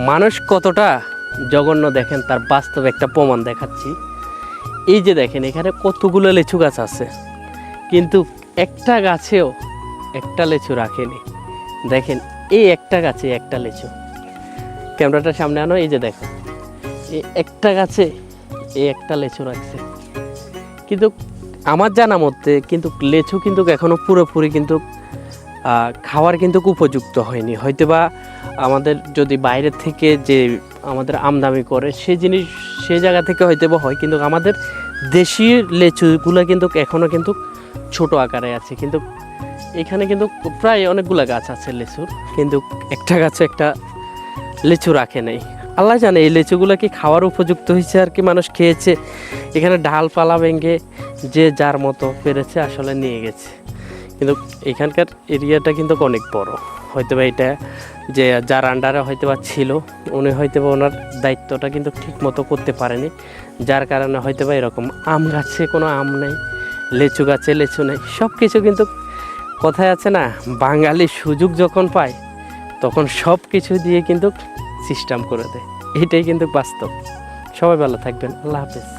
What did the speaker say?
মানুষ কতটা জঘন্য দেখেন তার বাস্তব একটা প্রমাণ দেখাচ্ছি। এই যে দেখেন এখানে কতগুলো লিচু গাছ আছে, কিন্তু একটা গাছেও একটা লিচু রাখেনি। দেখেন এই একটা গাছে একটা লিচু, ক্যামেরাটার সামনে আনো, এই যে দেখো এই একটা গাছে এই একটা লিচু রাখছে। কিন্তু আমার জানা মতে কিন্তু লিচু কিন্তু এখনো পুরোপুরি কিন্তু খাওয়ার কিন্তু উপযুক্ত হয়নি। হয়তো বা আমাদের যদি বাইরের থেকে যে আমাদের আমদানি করে সেই জিনিস সেই জায়গা থেকে হয়তো বা হয়, কিন্তু আমাদের দেশি লিচুগুলো কিন্তু এখনও কিন্তু ছোট আকারে আছে। কিন্তু এখানে কিন্তু প্রায় অনেকগুলো গাছ আছে লিচুর, কিন্তু একটা গাছে একটা লিচু রাখে নেই। আল্লাহ জানে এই লিচুগুলো কি খাওয়ার উপযুক্ত হয়েছে আর কি মানুষ খেয়েছে। এখানে ডালপালা ভেঙে যে যার মতো পেরেছে আসলে নিয়ে গেছে। কিন্তু এখানকার এরিয়াটা কিন্তু অনেক বড়। হয়তো বা এটা যে যার আন্ডারে হয়তো বা ছিল উনি হয়তো বা ওনার দায়িত্বটা কিন্তু ঠিক মতো করতে পারেনি, যার কারণে হয়তো বা এরকম আম গাছে কোনো আম নেই, লিচু গাছে লিচু নেই। সব কিছু কিন্তু কথায় আছে না, বাঙালি সুযোগ যখন পায় তখন সব কিছু দিয়ে কিন্তু সিস্টেম করে দেয়। এটাই কিন্তু বাস্তব। সবাই ভালো থাকবেন, আল্লাহ হাফেজ।